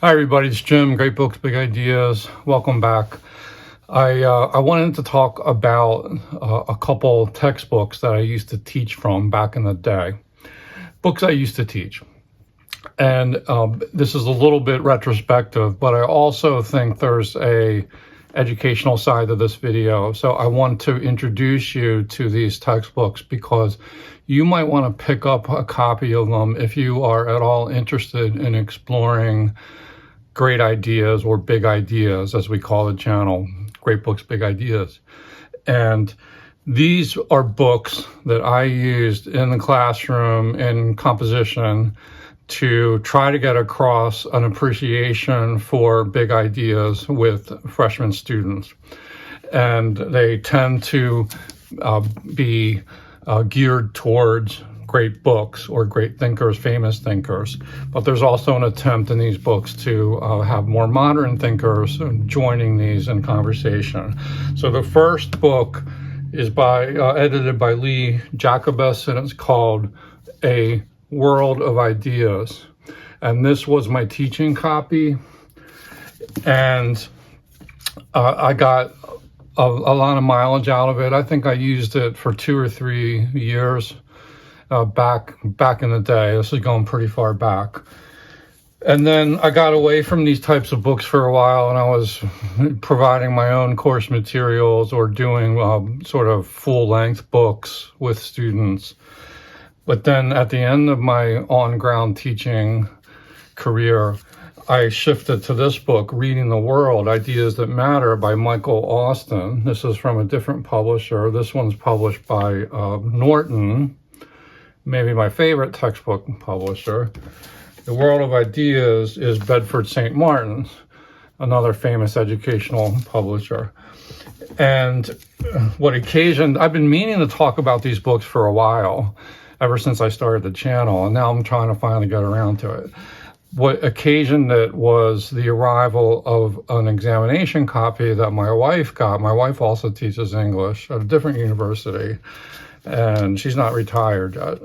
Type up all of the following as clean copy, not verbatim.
Hi everybody, it's Jim, Great Books, Big Ideas. Welcome back. I wanted to talk about a couple textbooks that I used to teach from back in the day. Books I used to teach. And this is a little bit retrospective, but I also think there's a educational side to this video. So I want to introduce you to these textbooks because you might want to pick up a copy of them if you are at all interested in exploring great ideas, or big ideas, as we call the channel, Great Books, Big Ideas. And these are books that I used in the classroom in composition to try to get across an appreciation for big ideas with freshman students. And they tend to be geared towards great books or great thinkers, famous thinkers. But there's also an attempt in these books to have more modern thinkers joining these in conversation. So the first book is edited by Lee Jacobus, and it's called A World of Ideas. And this was my teaching copy. And I got a lot of mileage out of it. I think I used it for 2 or 3 years. Back in the day. This is going pretty far back. And then I got away from these types of books for a while, and I was providing my own course materials or doing sort of full-length books with students. But then at the end of my on-ground teaching career, I shifted to this book, Reading the World, Ideas That Matter by Michael Austin. This is from a different publisher. This one's published by Norton, maybe my favorite textbook publisher. The World of Ideas is Bedford St. Martin's, another famous educational publisher. And I've been meaning to talk about these books for a while, ever since I started the channel, and now I'm trying to finally get around to it. What occasioned it was the arrival of an examination copy that my wife got. My wife also teaches English at a different university, and she's not retired yet.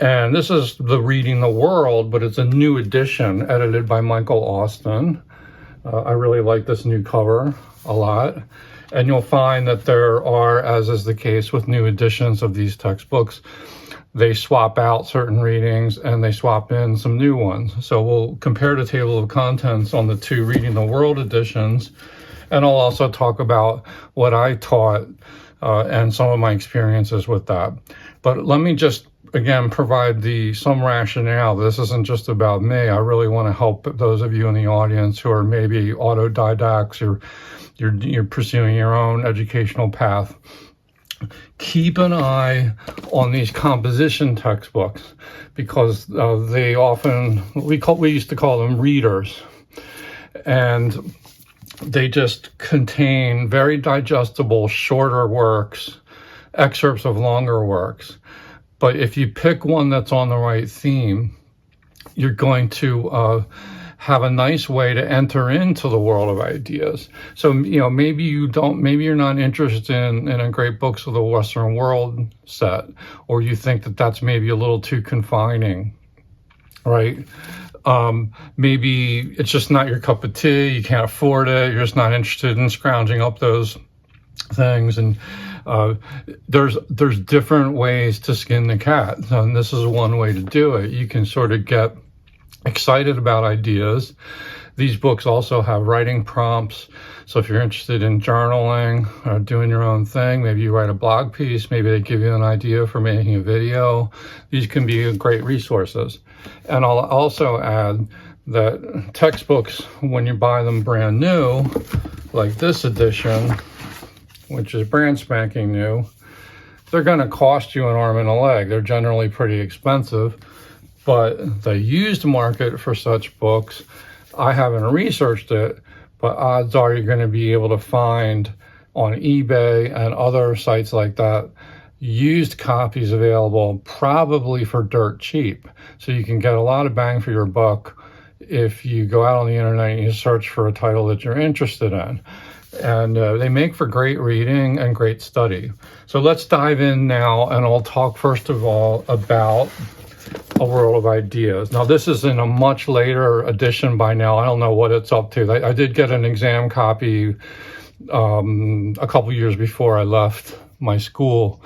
And this is the Reading the World, but it's a new edition edited by Michael Austin. I really like this new cover a lot. And you'll find that there are, as is the case with new editions of these textbooks, they swap out certain readings and they swap in some new ones. So we'll compare the table of contents on the two Reading the World editions. And I'll also talk about what I taught and some of my experiences with that. But let me just, again, provide some rationale. This isn't just about me. I really want to help those of you in the audience who are maybe autodidacts or you're pursuing your own educational path. Keep an eye on these composition textbooks because they often, we used to call them readers. And they just contain very digestible, shorter works, excerpts of longer works. But if you pick one that's on the right theme, you're going to have a nice way to enter into the world of ideas. So, maybe you're not interested in a Great Books of the Western World set, or you think that that's maybe a little too confining, right? Maybe it's just not your cup of tea, you can't afford it, you're just not interested in scrounging up those things. And there's different ways to skin the cat, and this is one way to do it. You can sort of get excited about ideas. These books also have writing prompts. So if you're interested in journaling or doing your own thing, maybe you write a blog piece, maybe they give you an idea for making a video. These can be great resources. And I'll also add that textbooks, when you buy them brand new, like this edition, which is brand spanking new, they're going to cost you an arm and a leg. They're generally pretty expensive. But the used market for such books, I haven't researched it, but odds are you're going to be able to find on eBay and other sites like that used copies available, probably for dirt cheap. So you can get a lot of bang for your buck if you go out on the internet and you search for a title that you're interested in. And they make for great reading and great study. So let's dive in now, and I'll talk first of all about A World of Ideas. Now, this is in a much later edition by now. I don't know what it's up to. I did get an exam copy a couple years before I left my school,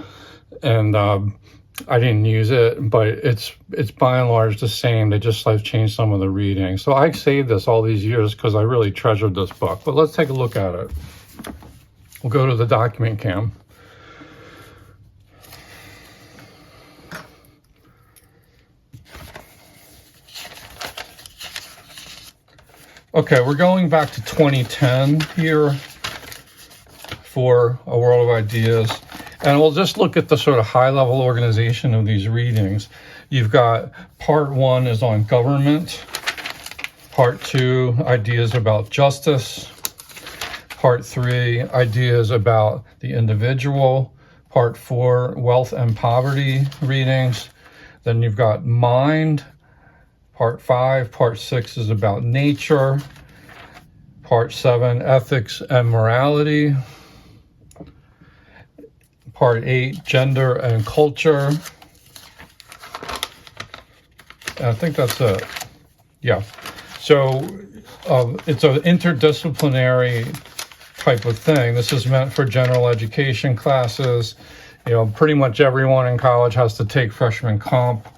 and I didn't use it, but it's by and large the same. They just like changed some of the reading. So I saved this all these years because I really treasured this book. But let's take a look at it. We'll go to the document cam. Okay, we're going back to 2010 here for A World of Ideas. And we'll just look at the sort of high-level organization of these readings. You've got part 1 is on government. Part 2, ideas about justice. Part 3, ideas about the individual. Part 4, wealth and poverty readings. Then you've got mind. Part 5, Part 6 is about nature. Part 7, ethics and morality. Part 8, gender and culture. And I think that's it. Yeah. So it's an interdisciplinary type of thing. This is meant for general education classes. You know, pretty much everyone in college has to take freshman comp,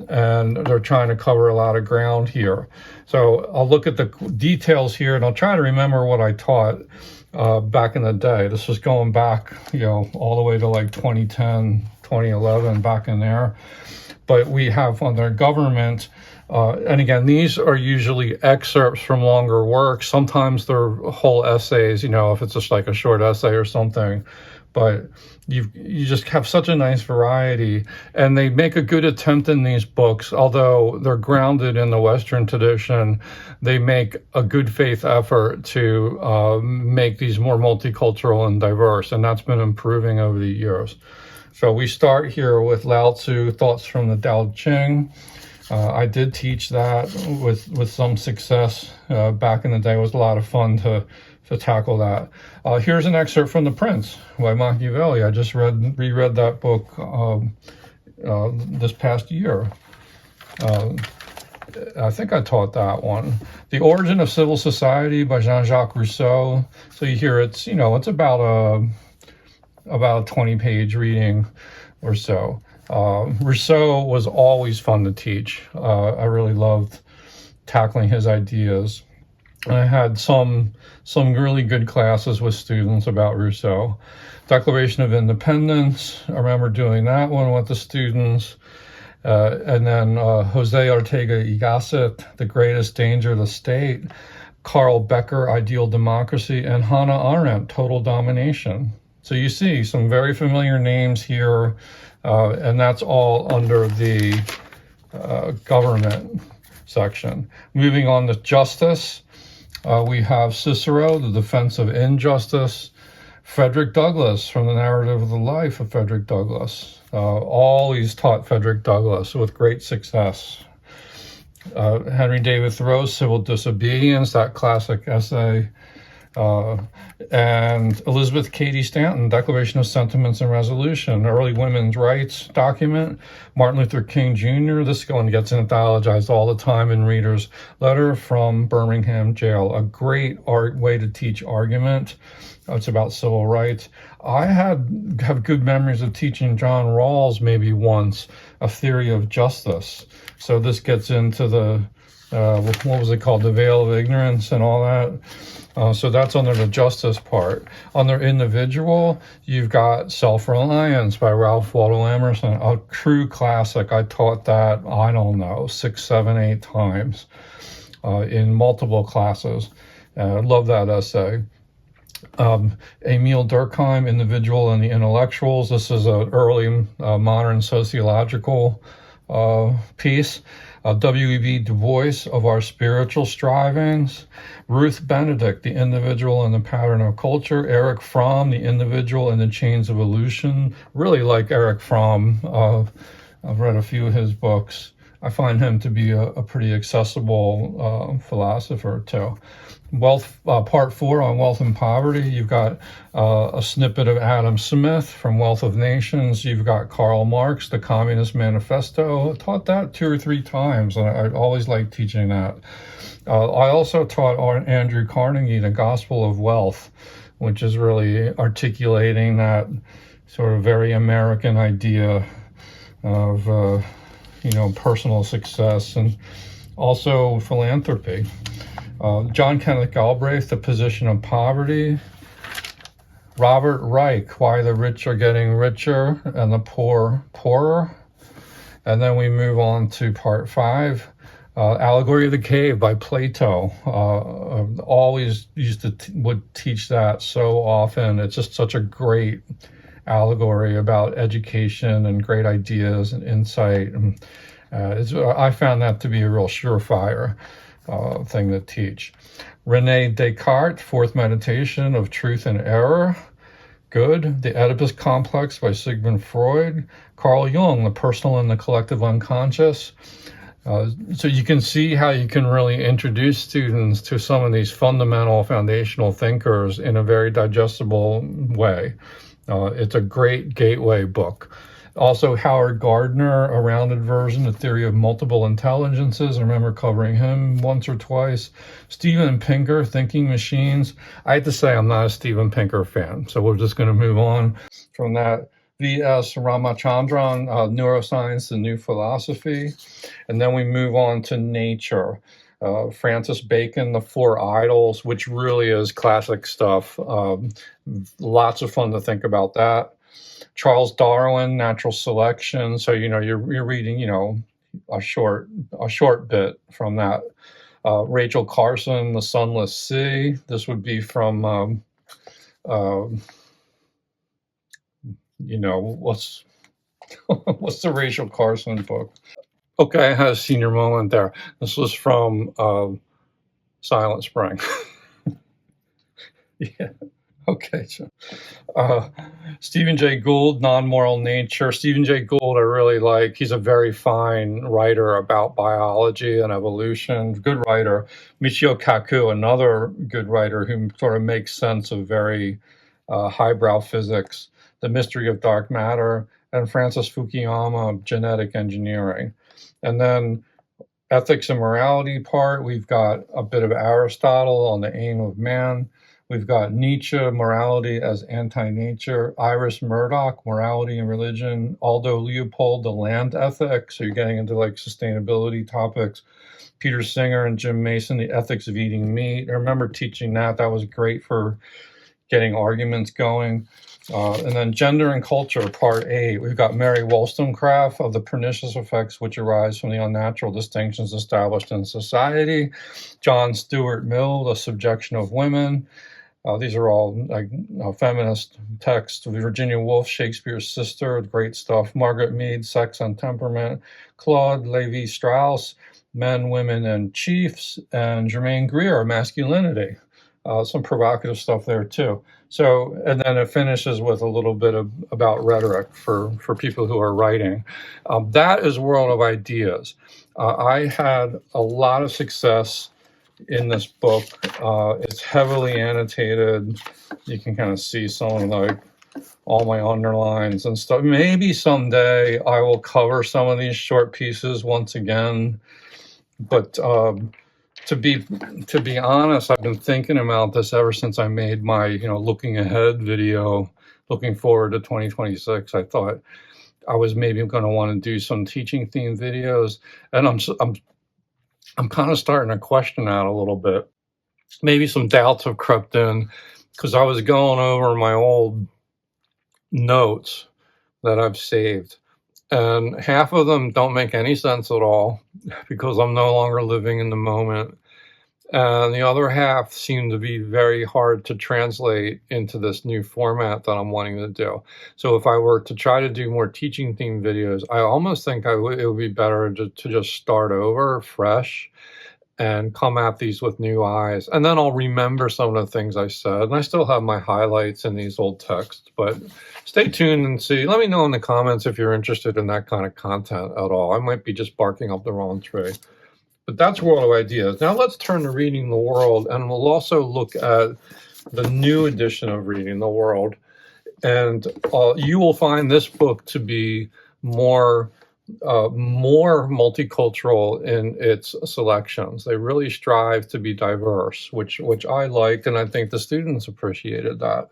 and they're trying to cover a lot of ground here. So I'll look at the details here, and I'll try to remember what I taught back in the day. This was going back, you know, all the way to like 2010, 2011, back in there. But we have under government, and again, these are usually excerpts from longer works. Sometimes they're whole essays, you know, if it's just like a short essay or something. But you just have such a nice variety, and they make a good attempt in these books. Although they're grounded in the Western tradition, they make a good faith effort to make these more multicultural and diverse, and that's been improving over the years. So we start here with Lao Tzu, Thoughts from the Tao Te Ching. I did teach that with some success back in the day. It was a lot of fun to tackle that. Here's an excerpt from The Prince by Machiavelli. I just reread that book this past year. I think I taught that one. The Origin of Civil Society by Jean-Jacques Rousseau. So you hear it's about a 20-page reading or so. Rousseau was always fun to teach. I really loved tackling his ideas. I had some really good classes with students about Rousseau. Declaration of Independence, I remember doing that one with the students. And then Jose Ortega y Gasset, The Greatest Danger of the State. Carl Becker, Ideal Democracy. And Hannah Arendt, Total Domination. So you see some very familiar names here, and that's all under the government section. Moving on to justice. We have Cicero, The Defense of Injustice. Frederick Douglass, From the Narrative of the Life of Frederick Douglass. Always taught Frederick Douglass with great success. Henry David Thoreau, Civil Disobedience, that classic essay. And Elizabeth Cady Stanton, Declaration of Sentiments and Resolution, early women's rights document. Martin Luther King Jr., this one gets anthologized all the time in readers. Letter from Birmingham Jail, a great way to teach argument. It's about civil rights. I have good memories of teaching John Rawls maybe once, A Theory of Justice. So this gets into the, what was it called, the veil of ignorance and all that. So that's under the justice part. Under individual, you've got Self-Reliance by Ralph Waldo Emerson, a true classic. I taught that, I don't know, 6, 7, 8 times in multiple classes. I love that essay. Emile Durkheim, Individual and the Intellectuals. This is an early modern sociological piece. W.E.B. Du Bois, Of Our Spiritual Strivings. Ruth Benedict, The Individual and the Pattern of Culture. Erich Fromm, The Individual and the Chains of Evolution. Really like Erich Fromm. I've read a few of his books. I find him to be a pretty accessible philosopher too. Wealth, part 4 on wealth and poverty. You've got a snippet of Adam Smith from Wealth of Nations. You've got Karl Marx, the Communist Manifesto. I taught that 2 or 3 times, and I always like teaching that. I also taught Andrew Carnegie, The Gospel of Wealth, which is really articulating that sort of very American idea of, personal success and also philanthropy. John Kenneth Galbraith, The Position of Poverty. Robert Reich, Why the Rich Are Getting Richer and the Poor Poorer. And then we move on to part 5, Allegory of the Cave by Plato. Always would teach that so often. It's just such a great allegory about education and great ideas and insight. And I found that to be a real surefire thing to teach. Rene Descartes, Fourth Meditation of Truth and Error. Good. The Oedipus Complex by Sigmund Freud. Carl Jung, The Personal and the Collective Unconscious. So you can see how you can really introduce students to some of these fundamental foundational thinkers in a very digestible way. It's a great gateway book. Also, Howard Gardner, A Rounded Version, The Theory of Multiple Intelligences. I remember covering him once or twice. Steven Pinker, Thinking Machines. I have to say I'm not a Steven Pinker fan, so we're just going to move on from that. V.S. Ramachandran, Neuroscience, The New Philosophy. And then we move on to nature. Francis Bacon, The Four Idols, which really is classic stuff. Lots of fun to think about that. Charles Darwin, Natural Selection. So, you're reading, a short bit from that. Rachel Carson, The Sunless Sea. This would be from, what's the Rachel Carson book? Okay, I had a senior moment there. This was from Silent Spring. Yeah. Okay. So, Stephen Jay Gould, Non-Moral Nature. Stephen Jay Gould, I really like. He's a very fine writer about biology and evolution. Good writer. Michio Kaku, another good writer who sort of makes sense of very highbrow physics. The Mystery of Dark Matter. And Francis Fukuyama, Genetic Engineering. And then ethics and morality part, we've got a bit of Aristotle on the aim of man. We've got Nietzsche, Morality as Anti-Nature. Iris Murdoch, Morality and Religion. Aldo Leopold, The Land Ethic. So you're getting into like sustainability topics. Peter Singer and Jim Mason, The Ethics of Eating Meat. I remember teaching that. That was great for getting arguments going. And then Gender and Culture, Part 8. We've got Mary Wollstonecraft of The Pernicious Effects Which Arise from the Unnatural Distinctions Established in Society. John Stuart Mill, The Subjection of Women. These are all feminist texts. Virginia Woolf, Shakespeare's Sister, great stuff. Margaret Mead, Sex and Temperament. Claude Lévi-Strauss, Men, Women, and Chiefs. And Germaine Greer, Masculinity. Some provocative stuff there too. So, and then it finishes with a little bit about rhetoric for people who are writing. That is World of Ideas. I had a lot of success in this book. It's heavily annotated. You can kind of see some of all my underlines and stuff. Maybe someday I will cover some of these short pieces once again, but to be honest, I've been thinking about this ever since I made my, looking ahead video, looking forward to 2026. I thought I was maybe going to want to do some teaching themed videos, and I'm kind of starting to question that a little bit. Maybe some doubts have crept in because I was going over my old notes that I've saved, and half of them don't make any sense at all because I'm no longer living in the moment. And the other half seem to be very hard to translate into this new format that I'm wanting to do. So if I were to try to do more teaching themed videos, I almost think it would be better to just start over fresh and come at these with new eyes. And then I'll remember some of the things I said. And I still have my highlights in these old texts, but stay tuned and see. Let me know in the comments if you're interested in that kind of content at all. I might be just barking up the wrong tree. But that's World of Ideas. Now let's turn to Reading the World, and we'll also look at the new edition of Reading the World. And you will find this book to be more multicultural in its selections. They really strive to be diverse, which I liked, and I think the students appreciated that.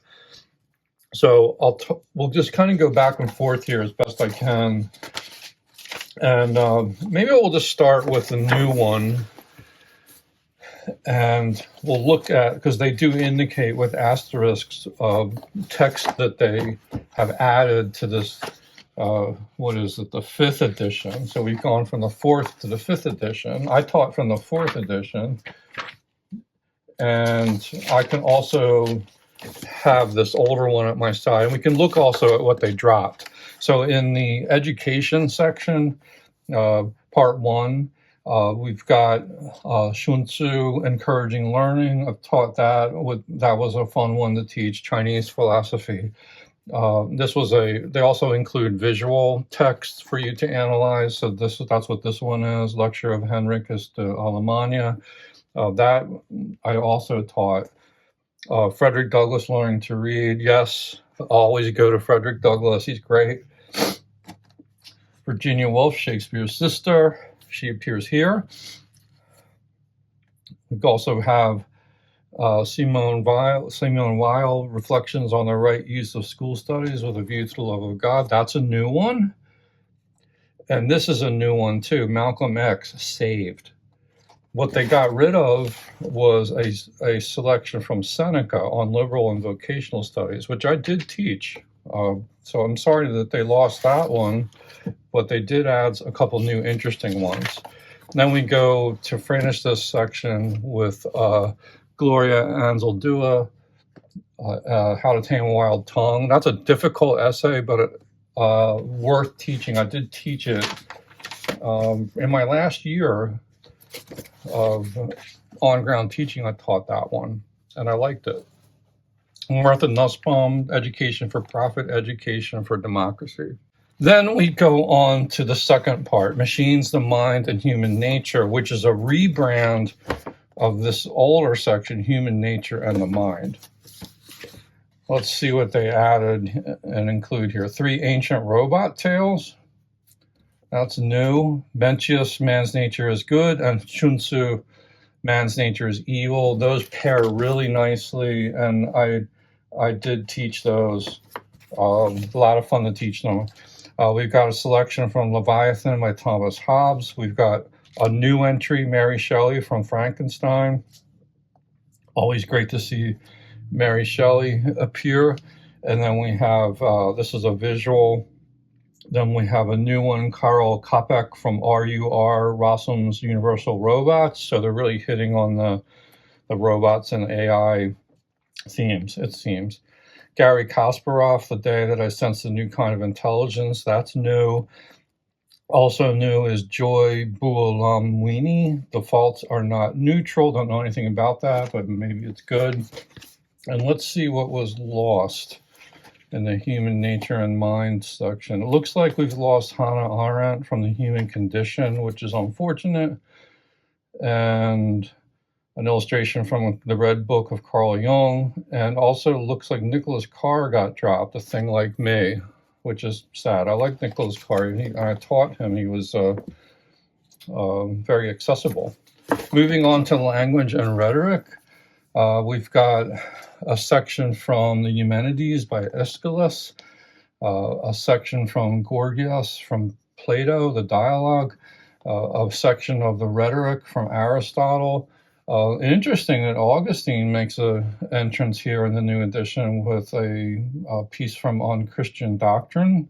So we'll just kind of go back and forth here as best I can, and maybe we'll just start with the new one, and we'll look at, because they do indicate with asterisks text that they have added to this. What is it, the 5th edition? So we've gone from the 4th to the 5th edition. I taught from the 4th edition, and I can also have this older one at my side. And we can look also at what they dropped. So in the education section, part 1, we've got Sun Tzu, Encouraging Learning. I've taught that. That was a fun one to teach. Chinese philosophy. They also include visual texts for you to analyze. So that's what this one is, Lecture of Henricus de Alemania. That I also taught. Frederick Douglass, Learning to Read. Yes, always go to Frederick Douglass. He's great. Virginia Woolf, Shakespeare's sister. She appears here. We also have Simone Weil, Reflections on the Right Use of School Studies with a View to the Love of God. That's a new one. And this is a new one too, Malcolm X, Saved. What they got rid of was a selection from Seneca on liberal and vocational studies, which I did teach. So I'm sorry that they lost that one, but they did add a couple new interesting ones. Then we go to finish this section with Gloria Anzaldúa, How to Tame a Wild Tongue. That's a difficult essay, but worth teaching. I did teach it in my last year of on-ground teaching. I taught that one, and I liked it. Martha Nussbaum, Education for Profit, Education for Democracy. Then we go on to the second part, Machines, the Mind, and Human Nature, which is a rebrand of this older section, Human Nature and the Mind. Let's see what they added and include here. 3 Ancient Robot Tales. That's new. Mencius, Man's Nature is Good, and Sun Tzu, Man's Nature is Evil. Those pair really nicely, and I did teach those. A lot of fun to teach them. We've got a selection from Leviathan by Thomas Hobbes. We've got a new entry, Mary Shelley from Frankenstein. Always great to see Mary Shelley appear. And then we have, this is a visual. Then we have a new one, Karl Kopek from RUR, Rossum's Universal Robots. So they're really hitting on the robots and AI themes, it seems. Gary Kasparov, The Day That I Sensed a New Kind of Intelligence. That's new. Also new is Joy Buolamwini. The Faults Are Not Neutral. Don't know anything about that, but maybe it's good. And let's see what was lost in the Human Nature and Mind section. It looks like we've lost Hannah Arendt from The Human Condition, which is unfortunate. And an illustration from the Red Book of Carl Jung. And also looks like Nicholas Carr got dropped, A Thing Like Me, which is sad. I like Nicholas Carr. I taught him. He was very accessible. Moving on to language and rhetoric, we've got a section from the Eumenides by Aeschylus, a section from Gorgias from Plato, the dialogue, a section of the rhetoric from Aristotle. Interesting that Augustine makes an entrance here in the new edition with a piece from On Christian Doctrine.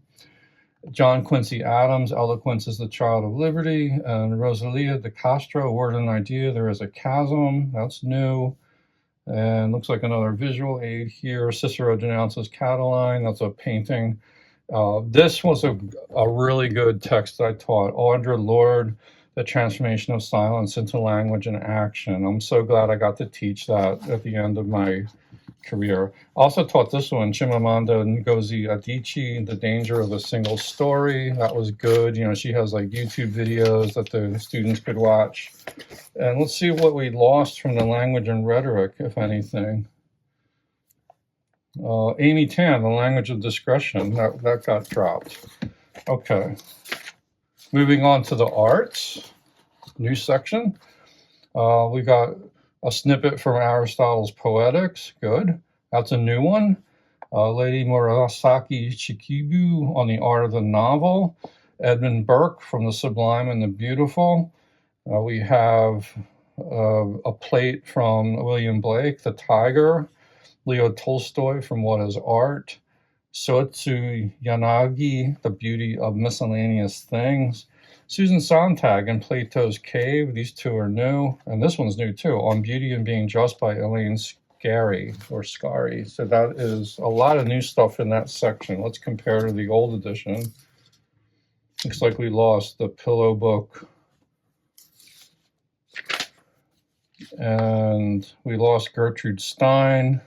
John Quincy Adams, Eloquence is the Child of Liberty, and Rosalia de Castro, Word and Idea, There is a Chasm. That's new. And looks like another visual aid here. Cicero Denounces Catiline. That's a painting. This was a really good text that I taught. Audre Lorde, the transformation of silence into language and action. I'm so glad I got to teach that at the end of my career. Also taught this one, Chimamanda Ngozi Adichie, The Danger of a Single Story. That was good. You know, she has like YouTube videos that the students could watch. And let's see what we lost from the language and rhetoric, if anything. Amy Tan, The Language of Discretion, that got dropped. Okay. Moving on to the arts, new section. We got a snippet from Aristotle's Poetics, good. That's a new one. Lady Murasaki Shikibu on the art of the novel. Edmund Burke from The Sublime and the Beautiful. We have a plate from William Blake, The Tiger. Leo Tolstoy from What is Art. Soetsu Yanagi, The Beauty of Miscellaneous Things. Susan Sontag in Plato's Cave. These two are new. And this one's new too. On Beauty and Being Just by Elaine Scarry. So that is a lot of new stuff in that section. Let's compare to the old edition. Looks like we lost the Pillow Book. And we lost Gertrude Stein.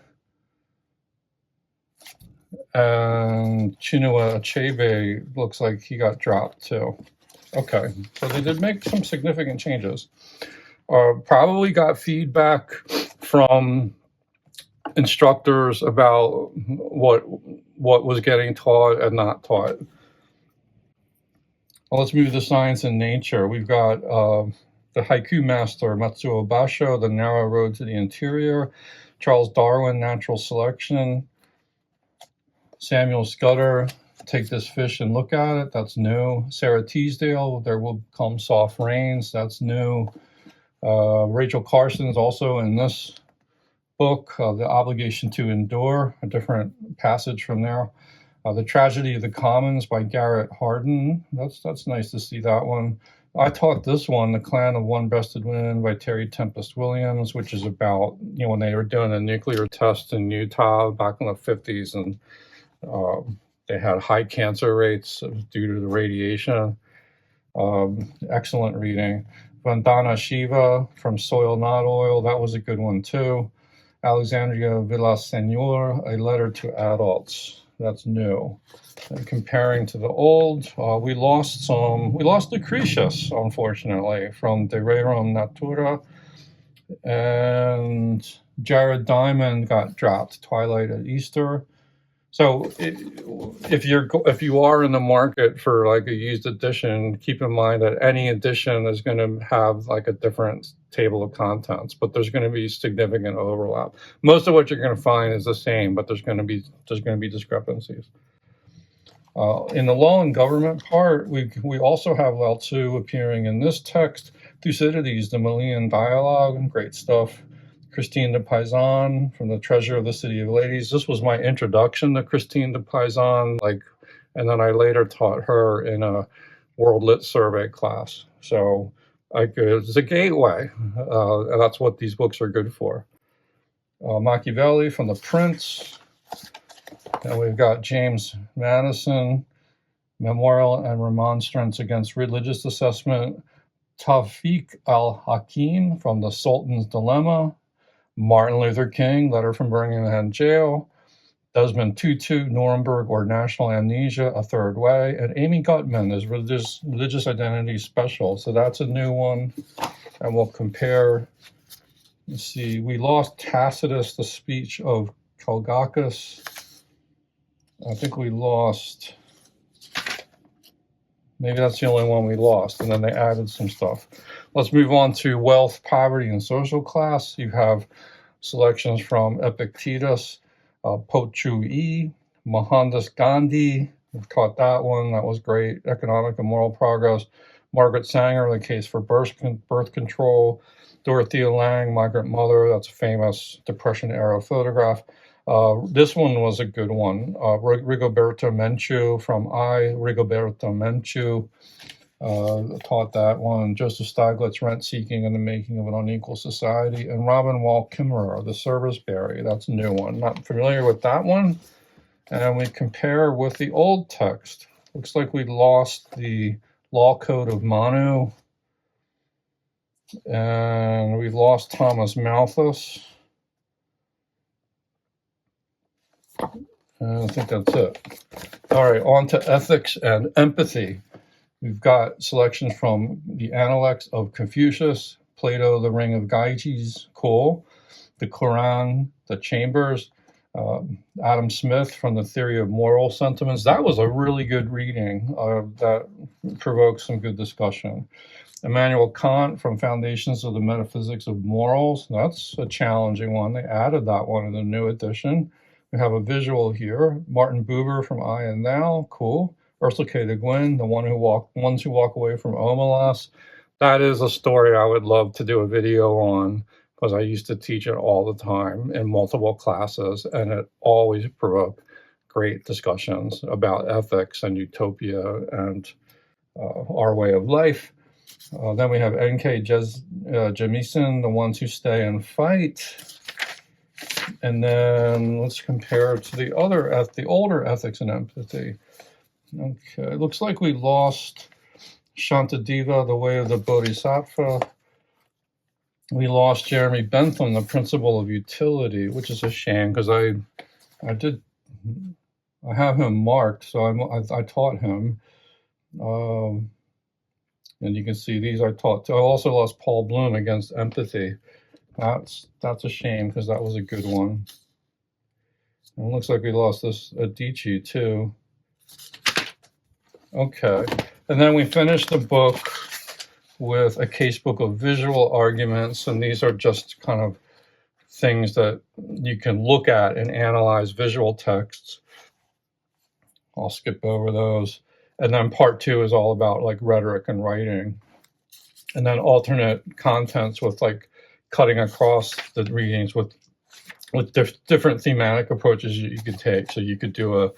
And Chinua Achebe looks like he got dropped too. Okay, so they did make some significant changes. Probably got feedback from instructors about what was getting taught and not taught. Well, let's move to science and nature. We've got the haiku master Matsuo Basho, The Narrow Road to the Interior. Charles Darwin, Natural Selection. Samuel Scudder, Take This Fish and Look at It. That's new. Sarah Teasdale, There Will Come Soft Rains. That's new. Rachel Carson's also in this book, The Obligation to Endure, a different passage from there. The Tragedy of the Commons by Garrett Hardin. That's nice to see that one. I taught this one, The Clan of One Breasted Women by Terry Tempest Williams, which is about, you know, when they were doing a nuclear test in Utah back in the 50s, and they had high cancer rates due to the radiation. Excellent reading. Vandana Shiva from Soil Not Oil, that was a good one too. Alexandria Villaseñor, A Letter to Adults, that's new. And comparing to the old, we lost Lucretius, unfortunately, from De Rerum Natura, and Jared Diamond got dropped, Twilight at Easter. So if you are in the market for like a used edition, keep in mind that any edition is going to have like a different table of contents, but there's going to be significant overlap. Most of what you're going to find is the same, but there's going to be discrepancies. In the law and government part, we also have Lao Tzu appearing in this text. Thucydides, The Melian Dialogue, great stuff. Christine de Pizan from The Treasure of the City of Ladies. This was my introduction to Christine de Pizan, and then I later taught her in a World Lit Survey class. So it's a gateway, and that's what these books are good for. Machiavelli from The Prince. And we've got James Madison, Memorial and Remonstrance Against Religious Assessment. Tawfiq al-Hakim from The Sultan's Dilemma. Martin Luther King, Letter from Birmingham Jail. Desmond Tutu, Nuremberg or National Amnesia, A Third Way. And Amy Gutman is Religious Identity Special. So that's a new one. And we'll compare. Let's see, we lost Tacitus, The Speech of Calgacus. I think we lost, maybe that's the only one we lost, and then they added some stuff. Let's move on to Wealth, Poverty, and Social Class. You have selections from Epictetus, Po Chu-i, Mohandas Gandhi. We've taught that one. That was great. Economic and Moral Progress. Margaret Sanger, The Case for Birth Control. Dorothea Lange, Migrant Mother. That's a famous Depression-era photograph. This one was a good one. Rigoberto Menchu from Rigoberto Menchu. Taught that one. Joseph Stiglitz, Rent Seeking and the Making of an Unequal Society. And Robin Wall Kimmerer, The Serviceberry. That's a new one. Not familiar with that one. And we compare with the old text. Looks like we lost the Law Code of Manu. And we lost Thomas Malthus. And I think that's it. All right, on to ethics and empathy. We've got selections from the Analects of Confucius, Plato, The Ring of Gyges, cool. The Quran, The Chambers, Adam Smith from The Theory of Moral Sentiments. That was a really good reading that provoked some good discussion. Immanuel Kant from Foundations of the Metaphysics of Morals. That's a challenging one. They added that one in the new edition. We have a visual here. Martin Buber from I and Thou, cool. Ursula K. Le Guin, The Ones Who Walk Away from Omelas. That is a story I would love to do a video on, because I used to teach it all the time in multiple classes, and it always provoked great discussions about ethics and utopia and our way of life. Then we have N.K. Jemisin, The Ones Who Stay and Fight. And then let's compare it to the older Ethics and Empathy. Okay, it looks like we lost Shantideva, The Way of the Bodhisattva. We lost Jeremy Bentham, The Principle of Utility, which is a shame, because I have him marked, so I taught him. And you can see these I taught. I also lost Paul Bloom, Against Empathy. That's a shame, because that was a good one. And it looks like we lost this Adichie too. Okay, and then we finished the book with a casebook of visual arguments, and these are just kind of things that you can look at and analyze visual texts. I'll skip over those. And then part 2 is all about like rhetoric and writing. And then alternate contents with like cutting across the readings with different thematic approaches you could take. So you could do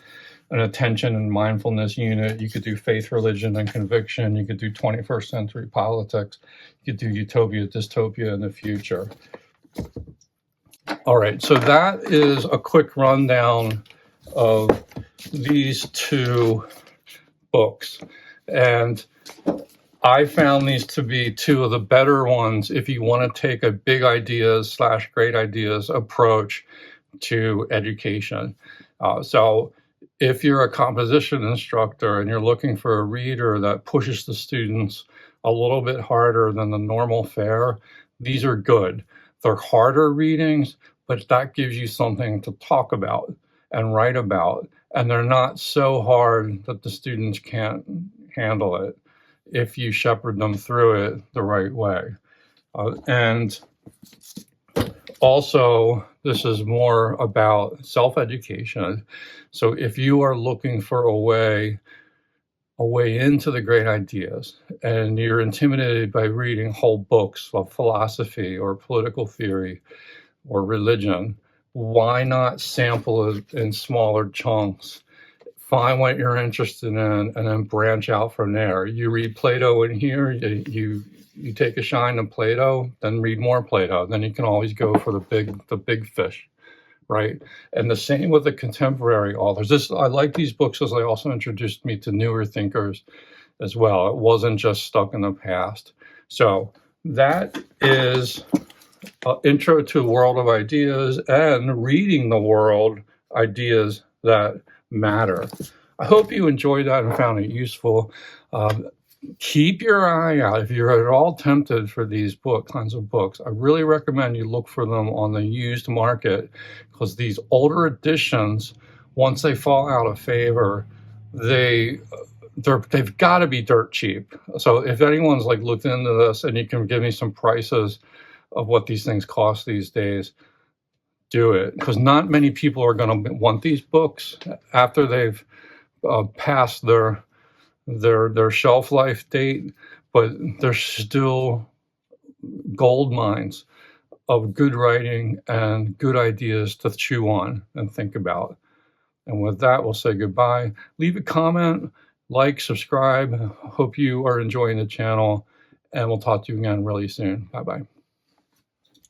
an attention and mindfulness unit. You could do faith, religion, and conviction. You could do 21st century politics. You could do utopia, dystopia, in the future. All right, so that is a quick rundown of these 2 books. And I found these to be 2 of the better ones if you want to take a big ideas / great ideas approach to education. So if you're a composition instructor and you're looking for a reader that pushes the students a little bit harder than the normal fare, these are good. They're harder readings, but that gives you something to talk about and write about. And they're not so hard that the students can't handle it if you shepherd them through it the right way. And also, this is more about self-education. So if you are looking for a way into the great ideas, and you're intimidated by reading whole books of philosophy or political theory or religion, why not sample it in smaller chunks? Find what you're interested in and then branch out from there. You read Plato in here, you take a shine to Plato, then read more Plato. Then you can always go for the big fish, right? And the same with the contemporary authors. I like these books because they also introduced me to newer thinkers as well. It wasn't just stuck in the past. So that is an intro to a world of ideas and reading the world ideas that matter. I hope you enjoyed that and found it useful. Keep your eye out if you're at all tempted for these kinds of books. I really recommend you look for them on the used market, because these older editions, once they fall out of favor, they've got to be dirt cheap. So if anyone's like looked into this and you can give me some prices of what these things cost these days, do it, because not many people are going to want these books after they've passed their shelf life date, but they're still gold mines of good writing and good ideas to chew on and think about. And with that, we'll say goodbye. Leave a comment, like, subscribe. Hope you are enjoying the channel, and we'll talk to you again really soon. Bye-bye.